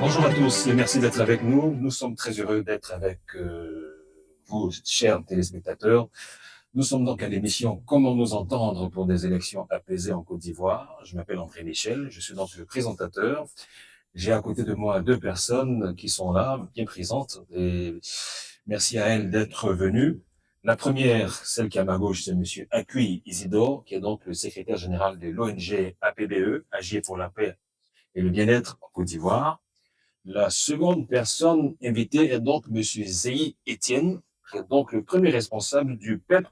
Bonjour à tous et merci d'être avec nous. Nous sommes très heureux d'être avec vous, chers téléspectateurs. Nous sommes donc à l'émission Comment nous entendre pour des élections apaisées en Côte d'Ivoire. Je m'appelle André Michel, je suis donc le présentateur. J'ai à côté de moi deux personnes qui sont là, bien présentes, et merci à elles d'être venues. La première, celle qui est à ma gauche, c'est Monsieur Akui Isidore, qui est donc le secrétaire général de l'ONG APBE, Agir pour la paix et le bien-être en Côte d'Ivoire. La seconde personne invitée est donc Monsieur Zeyi Etienne, qui est donc le premier responsable du PEP,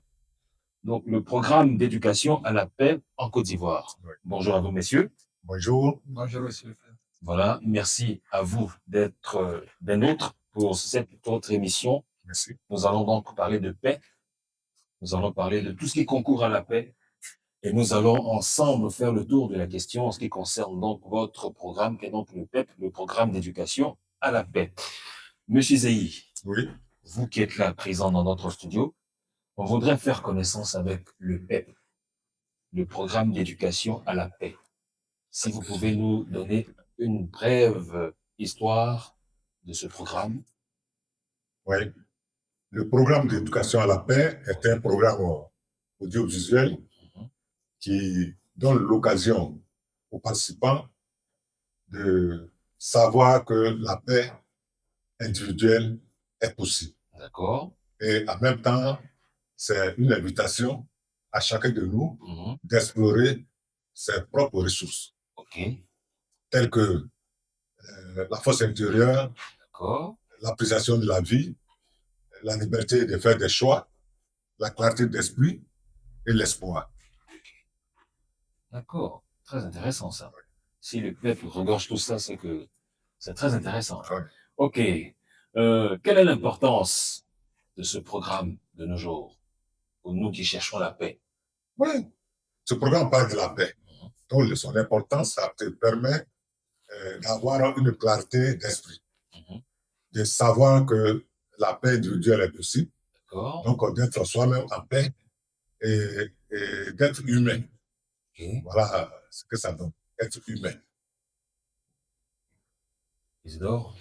donc le programme d'éducation à la paix en Côte d'Ivoire. Oui. Bonjour à vous, messieurs. Bonjour. Bonjour, monsieur. Voilà, merci à vous d'être des nôtres pour cette autre émission. Merci. Nous allons donc parler de paix. Nous allons parler de tout ce qui concourt à la paix. Et nous allons ensemble faire le tour de la question en ce qui concerne donc votre programme, qui est donc le PEP, le programme d'éducation à la paix. Monsieur Zeyi, Oui. Vous qui êtes là présent dans notre studio, on voudrait faire connaissance avec le PEP, le programme d'éducation à la paix. Si vous pouvez nous donner une brève histoire de ce programme. Oui. Le programme d'éducation à la paix est un programme audiovisuel qui donne l'occasion aux participants de savoir que la paix individuelle est possible. D'accord. Et en même temps, c'est une invitation à chacun de nous d'explorer ses propres ressources, telles que la force intérieure, l'appréciation de la vie, la liberté de faire des choix, la clarté d'esprit et l'espoir. D'accord. Très intéressant, ça. Si le peuple regorge tout ça, c'est que c'est très intéressant. Ouais. OK. Quelle est l'importance de ce programme de nos jours, pour nous qui cherchons la paix? Oui. Ce programme parle de la paix. Donc, son importance, ça te permet d'avoir une clarté d'esprit, de savoir que la paix individuelle est possible, donc d'être soi-même en paix et d'être humain. Voilà ce que ça donne, être humain. Isidore?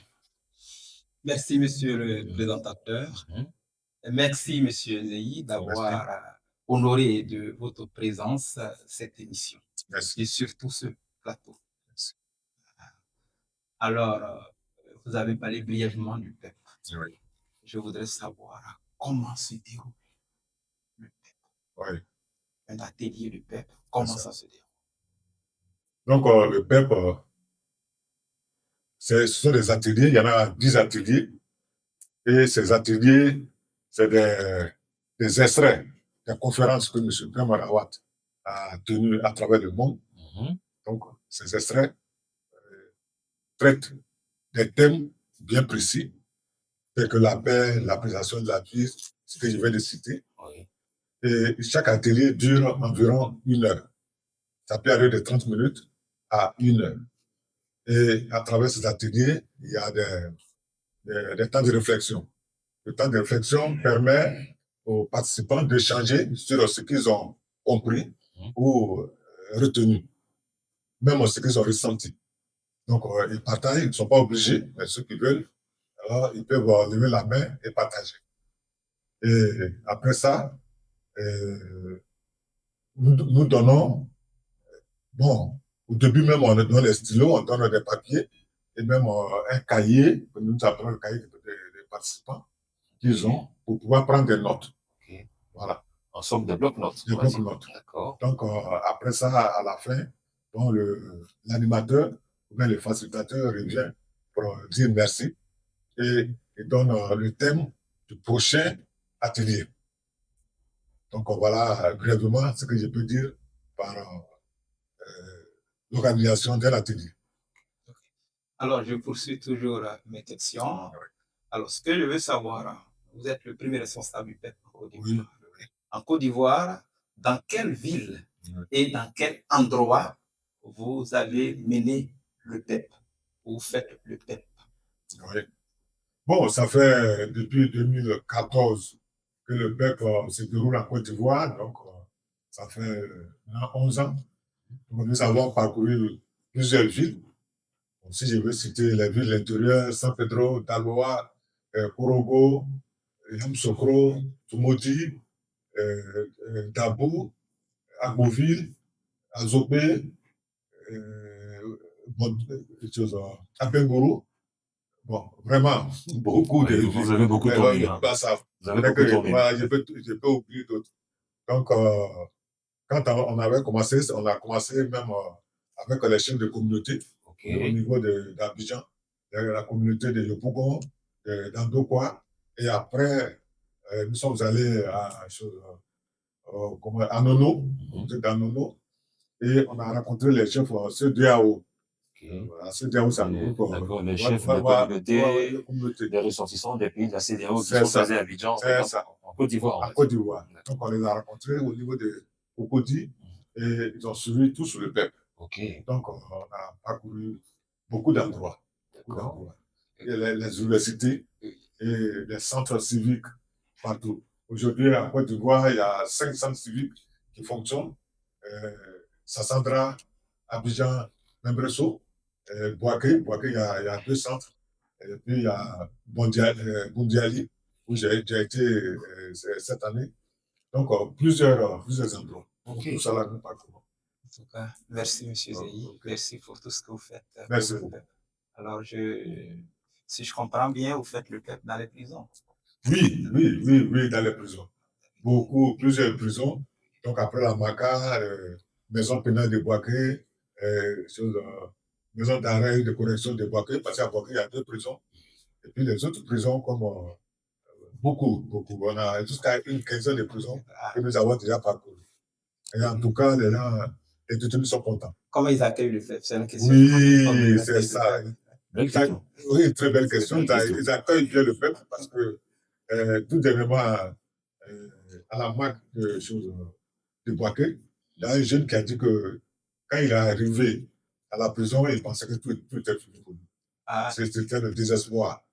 Merci, monsieur le présentateur. Merci, monsieur Zeyi, d'avoir honoré de votre présence cette émission. Merci. Et surtout ce plateau. Merci. Alors, vous avez parlé brièvement du PEP. Oui. Je voudrais savoir comment se déroule le PEP. Oui. Un atelier de PEP, comment ça se déroule? Donc, le PEP, ce sont des ateliers, il y en a 10 ateliers, et ces ateliers, c'est des extraits, des conférences que M. Kamarawat a tenues à travers le monde. Donc, ces extraits traitent des thèmes bien précis, tels que la paix, l'appréciation de la vie, ce que je viens de citer. Et chaque atelier dure environ 1 heure. Ça peut aller de 30 minutes à 1 heure. Et à travers ces ateliers, il y a des temps de réflexion. Le temps de réflexion permet aux participants d'échanger sur ce qu'ils ont compris ou retenu, même ce qu'ils ont ressenti. Donc, ils partagent, ils ne sont pas obligés, mais ceux qui veulent, alors, ils peuvent lever la main et partager. Et après ça, nous donnons, bon, au début même, on donne les stylos, on donne des papiers, et même un cahier, nous appelons le cahier des participants qu'ils ont pour pouvoir prendre des notes. Voilà. En somme, des blocs-notes. Des blocs-notes. D'accord. Donc, après ça, à la fin, bon, l'animateur ou bien le facilitateur revient pour dire merci et donne le thème du prochain atelier. Donc, voilà brièvement ce que je peux dire par l'organisation de l'atelier. Alors, je poursuis toujours mes questions. Alors, ce que je veux savoir, vous êtes le premier responsable du PEP en Côte d'Ivoire. Oui. En Côte d'Ivoire, dans quelle ville et dans quel endroit vous avez mené le PEP? Vous faites le PEP? Oui. Bon, ça fait depuis 2014 que le PEP se déroule en Côte d'Ivoire, donc ça fait 11 ans. Donc, nous avons parcouru plusieurs villes. Si je veux citer les villes de l'intérieur, San Pedro, Daloa, Korogo, Yamoussoukro, Tumodi, Dabo, Agboville, Azobé, bon, Abengourou. Bon, vraiment, beaucoup de Oui, villes. vous avez beaucoup tourné. Hein. Pas ça. Vous avez beaucoup tourné. Voilà, je peux oublier d'autres. Donc, quand on avait commencé, on a commencé même avec les chefs de communauté au niveau d'Abidjan, la communauté de Yopougon, d'Andokwa. Et après, nous sommes allés à Nono, dans Nono, et on a rencontré les chefs CEDEAO. Voilà, CEDEAO, c'est un groupe. D'accord, les chefs de communauté, des ressortissants des pays de la CEDEAO qui sont basés à Abidjan, en Côte d'Ivoire. En Côte d'Ivoire. Donc, on les a rencontrés au niveau de Cocody et ils ont suivi tout sur le PEP. Donc, on a parcouru beaucoup d'endroits. Et les universités et les centres civiques partout. Aujourd'hui, en Côte d'Ivoire, il y a 5 centres civiques qui fonctionnent. Sassandra, Abidjan, Membresso, Boaké, il y a 2 centres. Et puis, il y a Bundiali, où j'ai été cette année. Donc, plusieurs endroits. Tout ça là, nous parcourons. En tout cas, merci, M. Zeyi. Merci pour tout ce que vous faites. Merci beaucoup. Alors, si je comprends bien, vous faites le PEP dans les prisons. Oui, dans les prisons. Plusieurs prisons. Donc, après la MACA, maison pénale de Boaké, maison d'arrêt et de correction de Boaké, parce qu'à Boaké, il y a 2 prisons. Et puis les autres prisons, comme beaucoup. On a jusqu'à une quinzaine de prisons que nous avons déjà parcouru. Et en tout cas, les détenus sont contents. Comment ils accueillent le FEP? C'est une question. Oui, c'est ça. Oui, très belle question. Ils accueillent bien le FEP parce que tout dernièrement, à la marque de Boaké, il y a un jeune qui a dit que quand il est arrivé à la prison, il pensait que tout était fini pour lui. C'était le désespoir.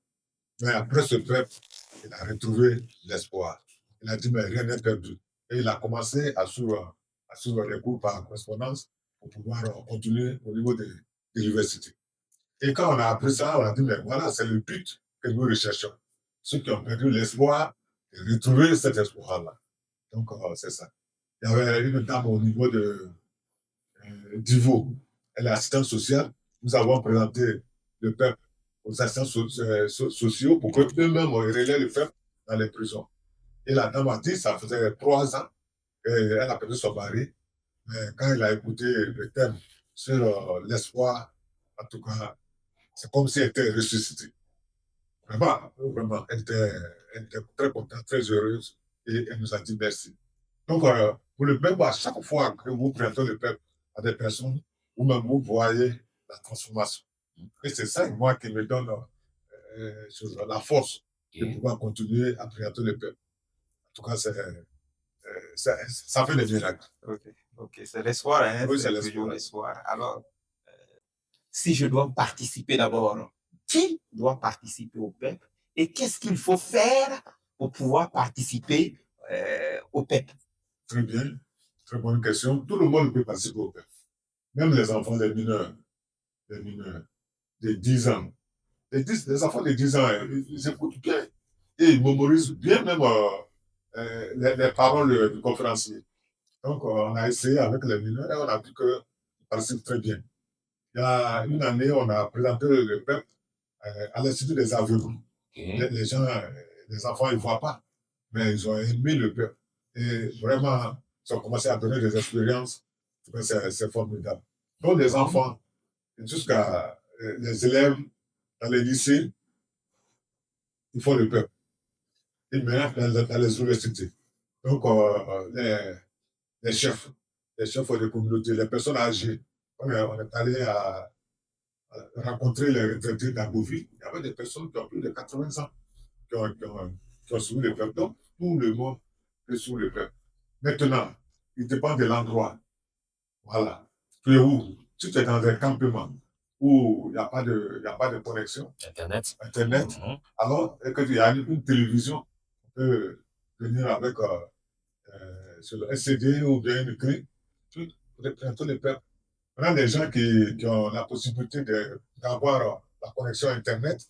Mais après ce PEP, il a retrouvé l'espoir. Il a dit, mais rien n'est perdu. Et il a commencé à suivre les cours par correspondance pour pouvoir continuer au niveau de l'université. Et quand on a appris ça, on a dit, mais voilà, c'est le but que nous recherchons. Ceux qui ont perdu l'espoir, de retrouver cet espoir-là. Donc, c'est ça. Il y avait une dame au niveau d'Ivo. Elle est assistante sociale. Nous avons présenté le PEP aux assistants sociaux pour qu'eux-mêmes relaient le FEP dans les prisons. Et la dame a dit, ça faisait 3 ans qu'elle a perdu son mari. Mais quand elle a écouté le thème sur l'espoir, en tout cas, c'est comme si elle était ressuscitée. Vraiment, elle était très contente, très heureuse. Et elle nous a dit merci. Donc, pour le PEP, à chaque fois que vous présentez le PEP à des personnes, vous-même, vous voyez la transformation. Et c'est ça, moi, qui me donne la force de pouvoir continuer à présenter le peuple. En tout cas, ça fait des miracles. Ok, c'est l'espoir, hein? Oui, c'est l'espoir. Alors, si je dois participer d'abord, qui doit participer au PEP et qu'est-ce qu'il faut faire pour pouvoir participer au PEP? Très bien, très bonne question. Tout le monde peut participer au PEP. Même les enfants, les mineurs de 10 ans. Les enfants de 10 ans, ils écoutent bien et ils mémorisent bien même les paroles du conférencier. Donc, on a essayé avec les mineurs et on a vu qu'ils participent très bien. Il y a une année, on a présenté le PEP à l'Institut des aveugles. Les enfants, ils ne voient pas, mais ils ont aimé le PEP. Et vraiment, ils ont commencé à donner des expériences. C'est formidable. Donc, les enfants, jusqu'à les élèves dans les lycées, ils font le PEP. Et maintenant, dans les universités. Donc, les chefs de communauté, les personnes âgées, on est allé à rencontrer les retraités d'Agoville. Il y avait des personnes qui ont plus de 80 ans qui ont suivi le PEP. Donc, tout le monde peut suivre le PEP. Maintenant, il dépend de l'endroit. Voilà. Tu es où? Si tu es dans un campement où il n'y a pas de connexion, Internet, alors qu'il y a une télévision, on peut venir avec sur le SCD ou bien une clé, tu représentes le peuple Maintenant, les gens qui ont la possibilité d'avoir la connexion Internet,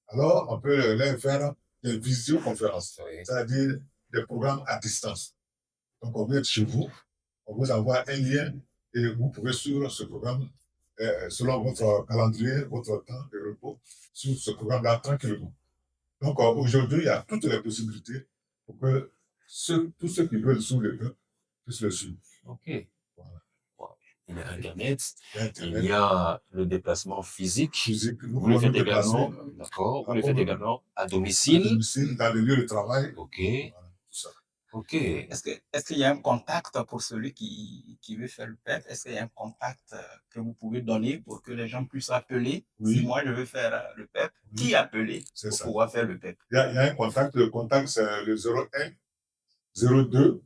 alors on peut leur faire des visioconférences, Oui. c'est-à-dire des programmes à distance. Donc, on vient chez vous, on vous envoie un lien et vous pouvez suivre ce programme selon votre calendrier, votre temps de repos, sur ce programme-là tranquillement. Donc, aujourd'hui, il y a toutes les possibilités pour que tous ceux qui veulent suivre le peuple puissent le suivre. OK. Voilà. Wow. Il y a Internet, Il y a il Internet, y a le déplacement physique. physique, nous Vous le pouvons nous faites également, déplacer d'accord. Vous le à faites home, également à à domicile. domicile, dans le lieu de travail. OK. Voilà, tout ça. OK. Est-ce qu'il y a un contact pour celui qui veut faire le PEP? Est-ce qu'il y a un contact que vous pouvez donner pour que les gens puissent appeler? Oui. Si moi je veux faire le PEP, Oui. qui appeler C'est pour ça. pouvoir faire le PEP? Il y a un contact. Le contact, c'est le 01 02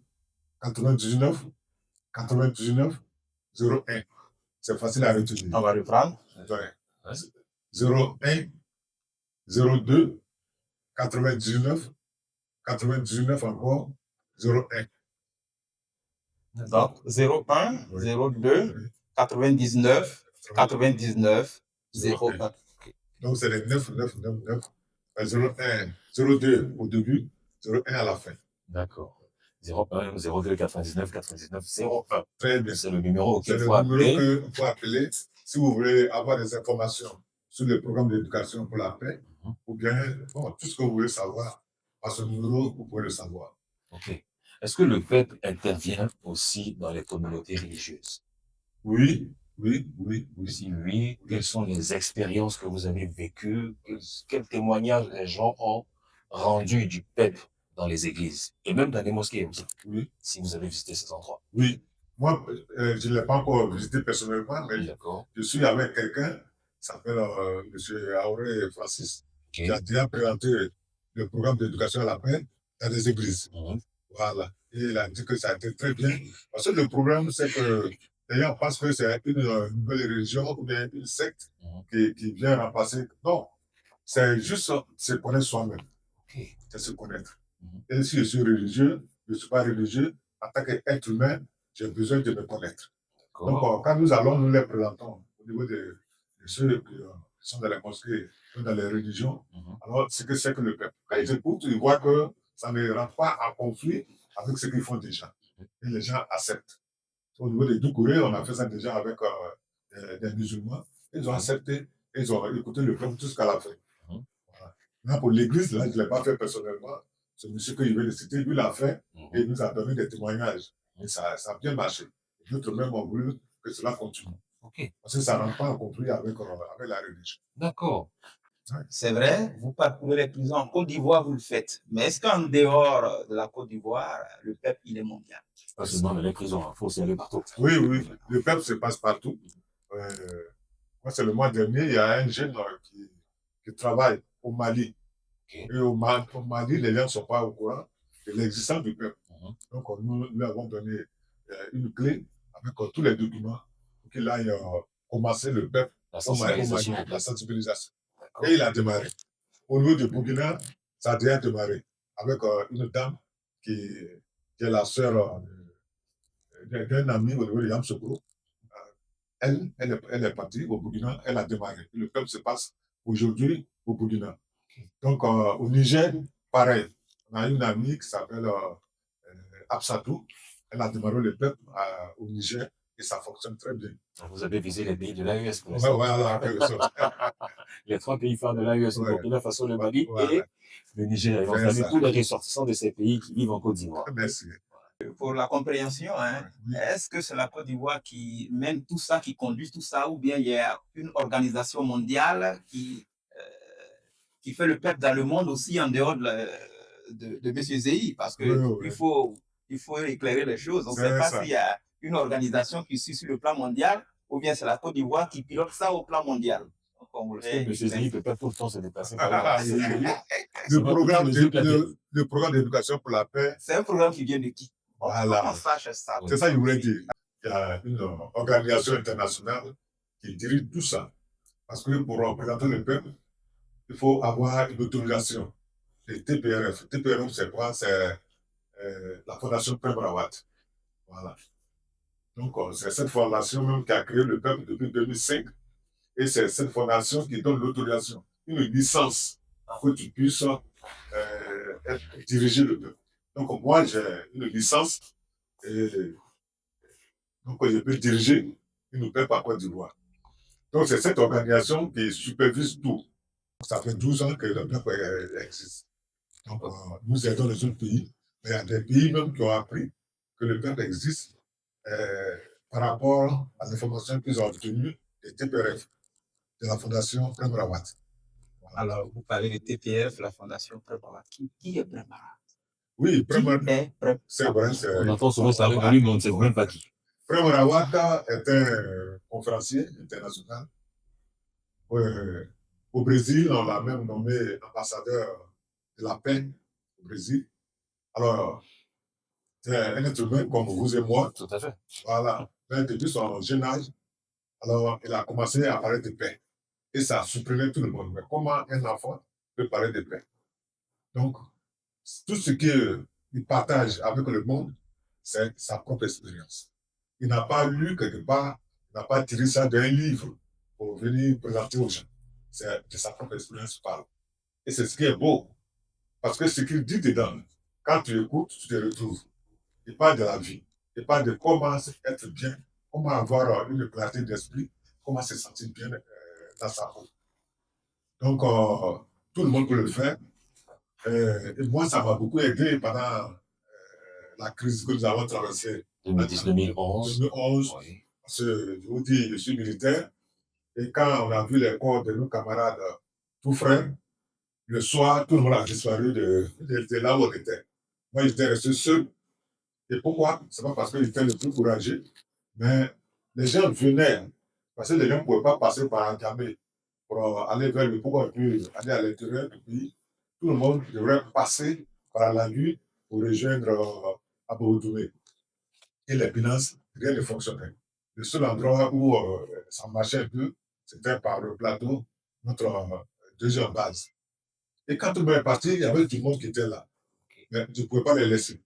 99 99 01. C'est facile à retenir. On va reprendre. Ouais. Ouais. 01 02 99 99 encore 01. Donc 01 Oui. 02 Oui. 99 99 01. Donc, c'est les 9, 9, 9, 9. 01, 02 au début, 01 à la fin. D'accord. 01 02 99 99 01. Très bien. C'est le numéro C'est qu'il le faut numéro appeler. qu'il faut appeler si vous voulez avoir des informations sur le programme d'éducation pour la paix, ou bien bon, tout ce que vous voulez savoir. À ce numéro, vous pouvez le savoir. OK. Est-ce que le PEP intervient aussi dans les communautés religieuses? Oui, oui, oui, oui. Si oui, quelles sont les expériences que vous avez vécues? Quels témoignages les gens ont rendus du PEP dans les églises et même dans les mosquées aussi, Oui, si vous avez visité ces endroits? oui. Moi, je ne l'ai pas encore visité personnellement, mais D'accord. je suis avec quelqu'un qui s'appelle M. Auré Francis, OK. qui a déjà présenté le programme d'éducation à la paix dans des églises. Mhm. Voilà. Et il a dit que ça a été très bien. Parce que le problème, c'est que les gens pensent que c'est une nouvelle religion ou bien une secte qui vient remplacer. Non, c'est juste se connaître soi-même. OK. C'est se connaître. Mhm. Et si je suis religieux, je ne suis pas religieux, en tant qu'être humain, j'ai besoin de me connaître. Donc, D'accord. quand nous allons, nous les présentons au niveau de ceux qui sont dans les mosquées, ou dans les religions, Mhm. alors ce que c'est que le peuple. Quand ils écoutent, ils voient que ça ne rentre pas en conflit avec ce qu'ils font déjà. Et les gens acceptent. Au niveau des Doucourés, on a fait ça déjà avec des musulmans. Ils ont accepté, ils ont écouté le peuple jusqu'à la fin. Mhm. Voilà. Là, pour l'église, là, je ne l'ai pas fait personnellement. Ce monsieur que je vais le citer, lui l'a fait et il nous a donné des témoignages. Et ça a bien marché. D'autres même ont voulu que cela continue. OK. Parce que ça ne rentre pas en conflit avec la religion. D'accord. C'est vrai, vous parcourez les prisons en Côte d'Ivoire, vous le faites. Mais est-ce qu'en dehors de la Côte d'Ivoire, le PEP, il est mondial? Pas seulement dans les prisons, il faut aussi aller partout. Oui, oui, le peuple se passe partout. Moi, c'est le mois dernier, il y a un jeune qui travaille au Mali. OK. Et au Mali, les gens ne sont pas au courant de l'existence du peuple. Mhm. Donc, nous lui avons donné une clé avec tous les documents pour qu'il aille commencer le peuple La au Mali, sensibilisation. la sensibilisation. D'accord. Et il a démarré. Au niveau du Burkina, ça a déjà démarré avec une dame qui est la sœur d'un ami au niveau de Yamsoukro. Elle est partie au Burkina, elle a démarré. Le peuple se passe aujourd'hui au Burkina. Donc, au Niger, pareil. On a une amie qui s'appelle Absatou. Elle a démarré le peuple au Niger et ça fonctionne très bien. Vous avez visé les pays de l'AES pour Ouais, l'instant. voilà, en quelque sorte. Les 3 pays phares de l'AES, le Ouais. Burkina Faso, le Mali Voilà. et le Niger. Et on C'est salue ça. tous les ressortissants de ces pays qui vivent en Côte d'Ivoire. Merci. Pour la compréhension, hein, Oui. est-ce que c'est la Côte d'Ivoire qui mène tout ça, qui conduit tout ça, ou bien il y a une organisation mondiale qui fait le PEP dans le monde aussi en dehors de M. Zéhi? Parce que Oui. il faut éclairer les choses. On ne C'est sait pas ça. s'il y a une organisation qui suit sur le plan mondial, ou bien c'est la Côte d'Ivoire qui pilote ça au plan mondial. Donc, on voudrait- M. Zéhi ne peut pas tout le temps se déplacer par là. Le programme d'éducation pour la paix, C'est un programme qui vient de qui? Voilà. On sache ça. c'est ça que je voulais dire. Il y a une organisation internationale qui dirige tout ça. Parce que pour représenter le peuple, il faut avoir une autorisation. Et TPRF. TPRF, c'est quoi? C'est la Fondation Pembrawat. Voilà. Donc, c'est cette fondation même qui a créé le peuple depuis 2005. Et c'est cette fondation qui donne l'autorisation, une licence pour que tu puisses diriger le peuple. Donc, moi, j'ai une licence et donc je peux diriger une peuple à Côte d'Ivoire. Donc, c'est cette organisation qui supervise tout. Ça fait 12 ans que le peuple existe. Donc, nous aidons les autres pays, mais il y a des pays même qui ont appris que le peuple existe par rapport à l'information qu'ils ont obtenue des TPRF, de la Fondation Prem Rawat. Voilà. Alors, vous parlez de TPF, la Fondation Prem Rawat. Qui est Prem Rawat? Oui, Prem Rawat. C'est vrai. On entend souvent ça avec lui, mais on ne sait même pas qui. Prem Rawat est un conférencier international. Au Brésil, on l'a même nommé ambassadeur de la paix au Brésil. Alors, c'est un être humain comme vous et moi. Tout à fait. Voilà. Mais depuis son jeune âge, alors il a commencé à parler de paix. Et ça a surpris tout le monde. Mais comment un enfant peut parler de paix? Donc, tout ce qu'il partage avec le monde, c'est sa propre expérience. Il n'a pas lu quelque part, il n'a pas tiré ça d'un livre pour venir présenter aux gens. C'est de sa propre expérience qu'il parle. Et c'est ce qui est beau. Parce que ce qu'il dit dedans, quand tu écoutes, tu te retrouves. Il parle de la vie. Il parle de comment être bien, comment avoir une clarté d'esprit, comment se sentir bien dans sa peau. Donc, tout le monde peut le faire. Et moi, ça m'a beaucoup aidé pendant la crise que nous avons traversée. 2010-2011. 2011. Oui. Parce que, je vous dis, je suis militaire. Et quand on a vu les corps de nos camarades tout frais, le soir, tout le monde a disparu de là où on était. Moi, j'étais resté seul. Et pourquoi? C'est pas parce que j'étais le plus courageux, mais les gens venaient, parce que les gens ne pouvaient pas passer par Agamé pour aller vers le pouvoir, puis aller à l'intérieur du pays. Tout le monde devrait passer par la nuit pour rejoindre Abou-Doumé. Et les finances, rien ne fonctionnait. Le seul endroit où ça marchait un peu, c'était par le plateau, notre deuxième base. Et quand tout le monde est parti, il y avait tout le monde qui était là. Mais je ne pouvais pas les laisser.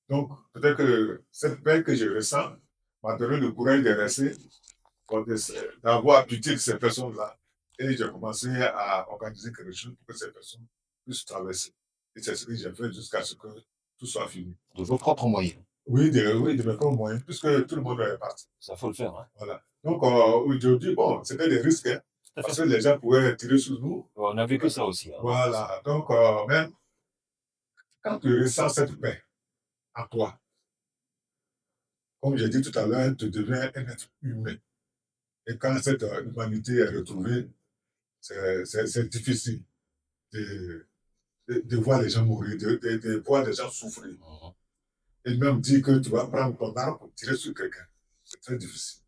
Donc, peut-être que cette paix que je ressens m'a donné le courage de rester, d'avoir pitié de ces personnes-là. Et j'ai commencé à organiser quelque chose pour que ces personnes puissent traverser. Et c'est ce que j'ai fait jusqu'à ce que tout soit fini. De vos propres moyens. Oui, de mes propres moyens, puisque tout le monde est parti. Ça faut le faire. Hein. Voilà. Donc, aujourd'hui, bon, c'était des risques, hein, parce que les gens pouvaient tirer sur nous. On a vécu ça aussi. Hein. Voilà. Donc, même quand tu ressens cette paix en toi, comme j'ai dit tout à l'heure, tu deviens un être humain. Et quand cette humanité est retrouvée, c'est difficile de voir les gens mourir, de voir les gens souffrir. Et même dire que tu vas prendre ton arme pour tirer sur quelqu'un. C'est très difficile.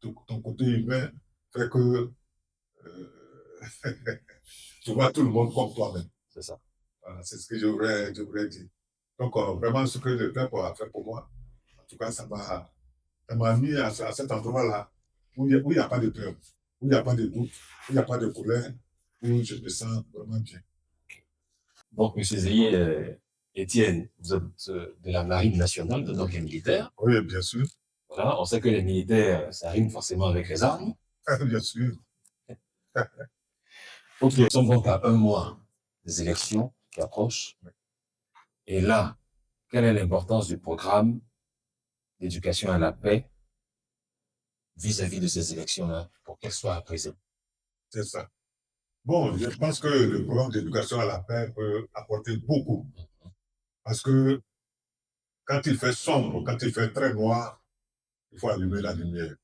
Donc, ton côté humain fait que tu vois tout le monde comme toi-même. C'est ça. Voilà, c'est ce que je voudrais dire. Donc, vraiment, ce que le peuple a fait pour moi, en tout cas, ça m'a mis à cet endroit-là où il n'y a pas de peur, où il n'y a pas de doute, où il n'y a pas de colère, où je me sens vraiment bien. Donc, M. Zéhié, Étienne, vous êtes de la Marine nationale, donc les militaires. Oui, bien sûr. Voilà, on sait que les militaires, ça rime forcément avec les armes. Bien sûr. Ok, nous sommes donc à un mois des élections qui approchent. Et là, quelle est l'importance du programme d'éducation à la paix vis-à-vis de ces élections-là pour qu'elles soient apaisées? C'est ça. Bon, je pense que le programme d'éducation à la paix peut apporter beaucoup. Parce que quand il fait sombre, quand il fait très noir, il faut allumer la lumière.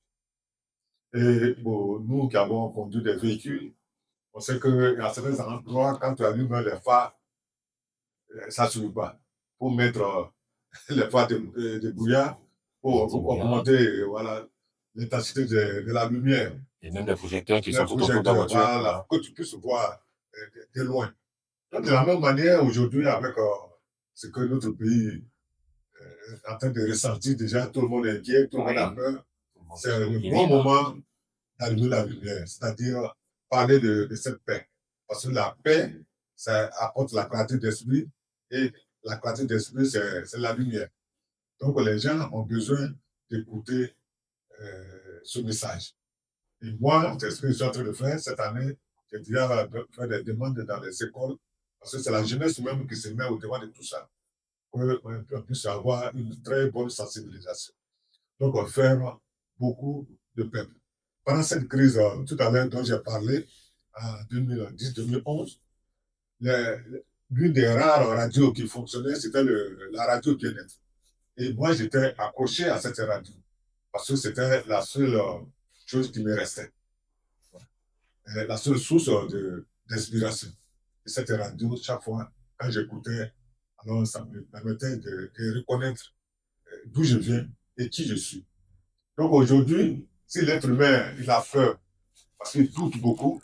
Et bon, nous qui avons conduit des véhicules, on sait qu'à certains endroits, quand tu allumes les phares, ça ne suffit pas. Pour mettre les phares de brouillard, pour augmenter voilà, l'intensité de la lumière. Et même les projecteurs qui sont tout autour de la voiture. Voilà, que tu puisses voir de loin. Donc, de la même manière, aujourd'hui, avec ce que notre pays est en train de ressentir, déjà, tout le monde est inquiet, tout le monde a peur. C'est le bon moment d'allumer la lumière, c'est-à-dire parler de cette paix. Parce que la paix, ça apporte la clarté d'esprit, et la clarté d'esprit, c'est la lumière. Donc, les gens ont besoin d'écouter ce message. Et moi, c'est ce que je suis en train de faire cette année. J'ai déjà fait des demandes dans les écoles, parce que c'est la jeunesse même qui se met au devant de tout ça, pour qu'on puisse avoir une très bonne sensibilisation. Donc, on fait beaucoup de peuple. Pendant cette crise, tout à l'heure, dont j'ai parlé, en 2010-2011, l'une des rares radios qui fonctionnait, c'était la radio Bien-être. Et moi, j'étais accroché à cette radio, parce que c'était la seule chose qui me restait, la seule source d'inspiration. Et cette radio, chaque fois, quand j'écoutais, alors ça me permettait de reconnaître d'où je viens et qui je suis. Donc aujourd'hui, si l'être humain, il a peur, parce qu'il doute beaucoup,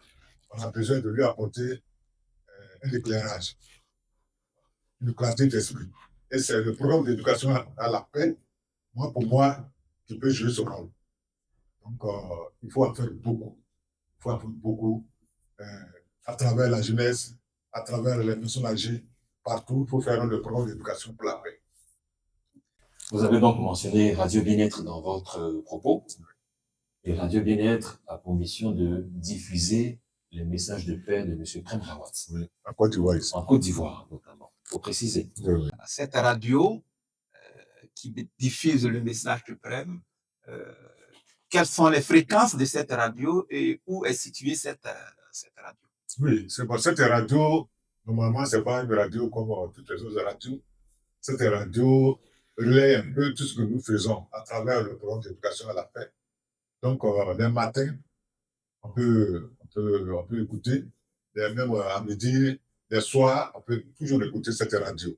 on a besoin de lui apporter un éclairage, une clarté d'esprit. Et c'est le programme d'éducation à la paix, pour moi, qui peut jouer ce rôle. Donc, il faut en faire beaucoup. Il faut en faire beaucoup à travers la jeunesse, à travers les personnes âgées, partout. Il faut faire le programme d'éducation pour la paix. Vous avez donc mentionné Radio Bien-être dans votre propos. Et Radio Bien-être a pour mission de diffuser les messages de paix de M. Prem Rawat. Oui, en Côte d'Ivoire ici. En Côte d'Ivoire, notamment. Il faut préciser. Oui. Cette radio qui diffuse le message de Prem, quelles sont les fréquences de cette radio et où est située cette radio? Oui, c'est bon. Cette radio, normalement, ce n'est pas une radio comme toutes les autres radios. Cette radio relaie un peu tout ce que nous faisons à travers le programme d'éducation à la paix. Donc, les matins, on peut écouter, et même à midi, les soirs, on peut toujours écouter cette radio.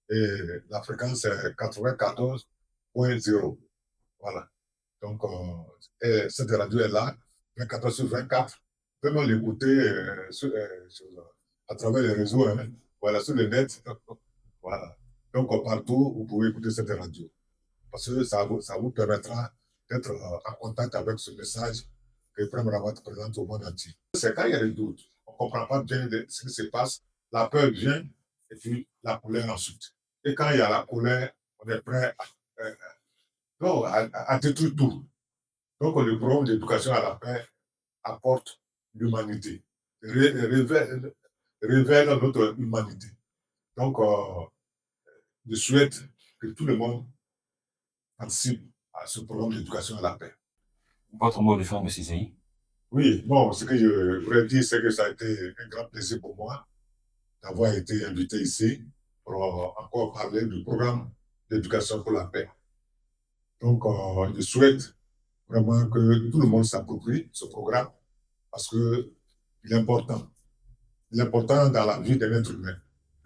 Et la fréquence est 94.0. Voilà. Donc, cette radio est là, 24 sur 24. On peut même l'écouter à travers les réseaux, hein, voilà, sur le net. Voilà. Donc, partout, vous pouvez écouter cette radio. Parce que ça vous permettra d'être en contact avec ce message que Prem Rawat présente au monde entier. C'est quand il y a des doutes, on ne comprend pas bien ce qui se passe, la peur vient et puis la colère ensuite. Et quand il y a la colère, on est prêt à détruire tout. Donc le programme d'éducation à la paix apporte l'humanité, révèle notre humanité. Donc je souhaite que tout le monde participe à ce programme d'éducation à la paix. Votre mot de fin, M. Zeyi? Oui, bon, ce que je voudrais dire, c'est que ça a été un grand plaisir pour moi d'avoir été invité ici pour encore parler du programme d'éducation pour la paix. Donc, je souhaite vraiment que tout le monde s'approprie ce programme parce qu'il est important. Il est important dans la vie d'un être humain.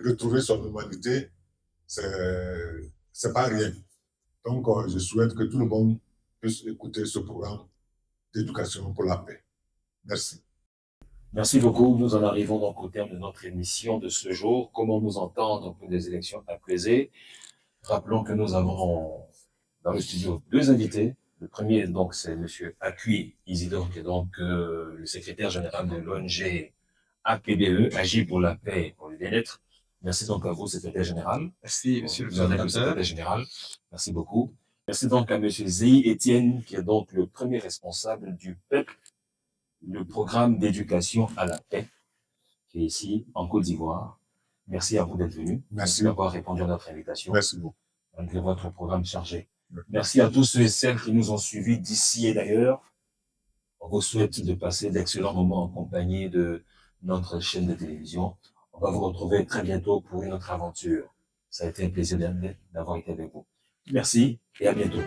Retrouver son humanité, c'est pas rien. Donc, je souhaite que tout le monde puisse écouter ce programme d'éducation pour la paix. Merci. Merci beaucoup. Nous en arrivons donc au terme de notre émission de ce jour. Comment nous entendre pour des élections apaisées? Rappelons que nous avons dans le studio deux invités. Le premier, donc, c'est M. Akui Isidore, qui est donc le secrétaire général de l'ONG APBE, Agir pour la paix et pour le bien-être. Merci donc à vous, secrétaire général. Merci, monsieur le secrétaire général. Merci beaucoup. Merci donc à M. Zeyi Etienne, qui est donc le premier responsable du PEP, le programme d'éducation à la paix, qui est ici en Côte d'Ivoire. Merci à vous d'être venu. Merci d'avoir répondu à notre invitation. Merci beaucoup. Malgré votre programme chargé. Merci à tous ceux et celles qui nous ont suivis d'ici et d'ailleurs. On vous souhaite de passer d'excellents moments en compagnie de notre chaîne de télévision. On va vous retrouver très bientôt pour une autre aventure. Ça a été un plaisir d'avoir été avec vous. Merci et à bientôt.